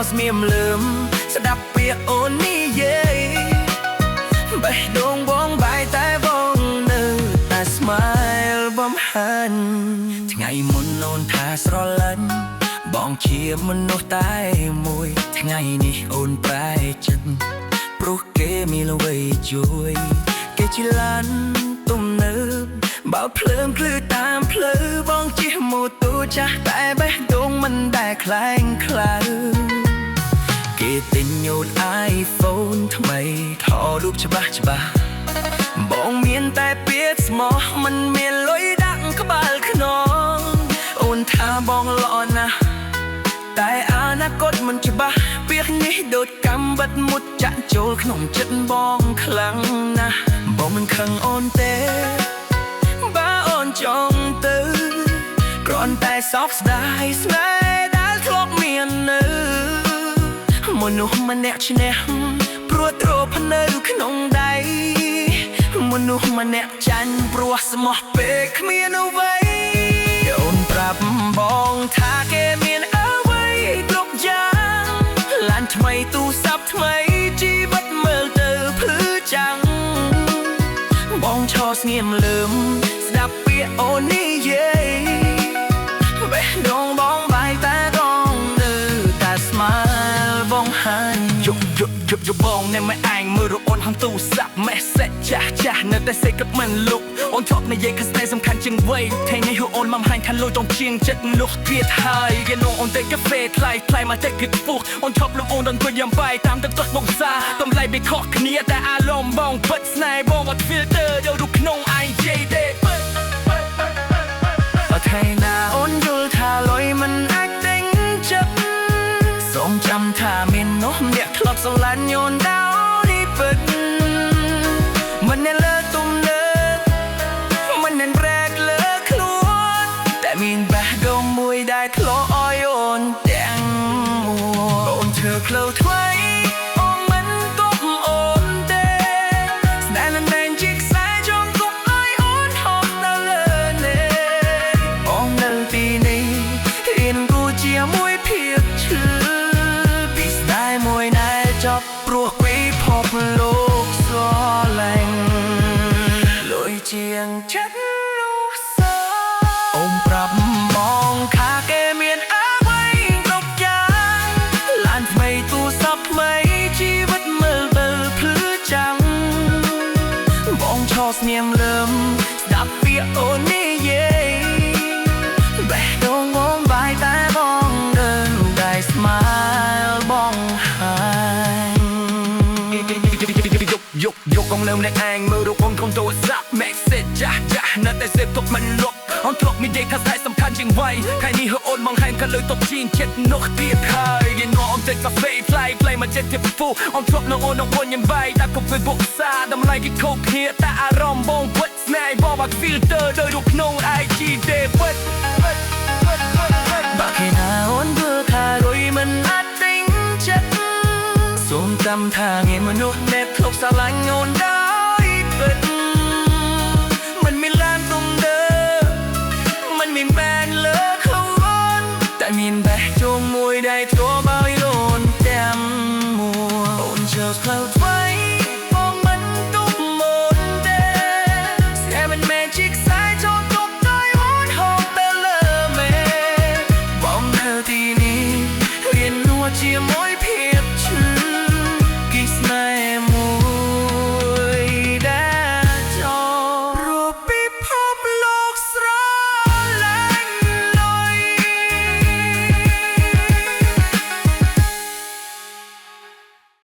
ស្មៀមលឹមស្ដាប់ពាក្យអូននេះយេបេះដូងបងបាយតែបងនៅតែ smile បំហានថ្ងៃមុនអូនថាស្រឡាញ់បងជាមនុស្សតែមួយថ្ងៃនេះអូនប្រែចិត្តព្រោះគេមានល្វីជួយគេជាឡានទំនើបបើភ្លើងភ្លឺតាមផ្លូវបងជិះម៉ូតូចាស់តែបេះដូងមិនដែលខ្លែងខ្លៅគេទិញញូត iPhone ថ្មីថតរូបច្បាស់បងមានតែពាក្យស្មោះមិនមានលុយដាក់ក្បាលខ្នងអូនថាបងល្អណាស់តែអនាគតមិនច្បាស់ពាក្យនេះដូចកំបិតមុតចាក់ចូលក្នុងចិត្តបងខ្លាំងណាស់បងមិនខឹងអូនទេបើអូនចង់ទៅគ្រាន់តែសោកស្ដាយស្នេហ៍ដែលធ្លាប់មាននៅមនុស្សម្នាក់ឈ្នះព្រោះទ្រព្យនៅក្នុងដៃមនុស្សម្នាក់ចាញ់ព្រោះស្មោះពេកគ្មានអ្វីអូនប្រាប់បងថាគេមានអ្វីគ្រប់យ៉ាងឡានថ្មីទូរស័ព្ទថ្មីជីវិតមើលទៅភ្លឺចាំងបងឈរស្ងៀមលឹមស្ដាប់ពាក្យអូននេះយេបេះដូងបងបាយតែរងនៅតែ smile បងហាញយកបងនៅមិនឯងមើលរអូនហំទូរស័ព្ទ message ចាស់នៅតែសេកមិនលុកអូនធ្លាប់និយាយថាស្នេហ៍សំខាន់ជាងវ័យថ្ងៃនេះអូនមកហាញខាងលុយចង់ជាងចិត្តនោះទៀតហើយគេនោះអូនទៅកាហ្វេថ្លៃមកតែគិតខ្ពស់អូនធ្លាប់លោកអូនដល់គួយយ៉ាងបាយតាមទឹកទឹកមកសាតម្លៃវាខុសគ្នាតែអារម្មណ៍បងពិតស្នេហ៍បងអត់ filter យករូបក្នុង IG ទេថ្ងៃណាអូនយល់ថាលុយមិនអាចទិញចិត្តសូមចាំថាមាននោះអ្នកធ្លាប់ស្រឡាញ់អូនដោយពិតមិននៅលើទំនើបមិននៅប្រែកលើខ្លួនតែមានបេះដូងមួយដែលធ្លាប់ឲ្យអូនទាំងមួយអូនធ្វើផ្លូវថ្មីអូនមិនទុកអូនទេស្នេហ៍នឹងតែជាខ្សែចងគុំឲ្យអូនហត់ដល់លើនេះអូននៅទីនេះរៀនรู้ជាមួយភាពឈឺពីស្នេហ៍មួយណែចប់ព្រោះពីភពលោកស្រឡាញ់លុយជាងចិត្តនោះសោអូនប្រាប់បងថាគេមានអ្វីគ្រប់យ៉ាងឡានថ្មីទូរស័ព្ទថ្មីជីវិតមើលទៅភ្លឺចាំងបងឈរស្ងៀមលឹមស្ដាប់ពាក្យអូននេះយេបេះដូងបងបាយតែបងនៅតែ smile បងហាយកកងលើម្នាក់ឯងមើលរូបអូនក្នុងទូរស័ព្ទ message ចាស់នៅតែសេពទុកមិនលុបអូនធ្លាប់មាននិយាយថាស្នេហ៍សំខាន់ជាងវ័យថ្ងៃនេះអូនមកហែងក៏លើទុកជាងចិត្តនោះទៀតហើយយេនោះអូនទៅកាហ្វេថ្លៃមកចិត្តទៀតពូអូនធ្លាប់នៅអូននឹងវិញញ៉ាំបាយតែក៏ពេលបុកសាតម្លៃគេខុសគ្នាតែអារម្មណ៍បងពិតស្នេហ៍បងបាត់ filter ដោយរូបក្នុង IG ទេពិតបាក់គេណាអូនធ្វើថារុយមិនអាចទិញចិត្តសូមចាំថាងារមនុស្សដែលធ្លាប់ស្រឡាញ់អូនដោយពិតមិនមានឡានទំនើបមិនមានបែនលើខ្លួនតែមានបេះដូងមួយដែល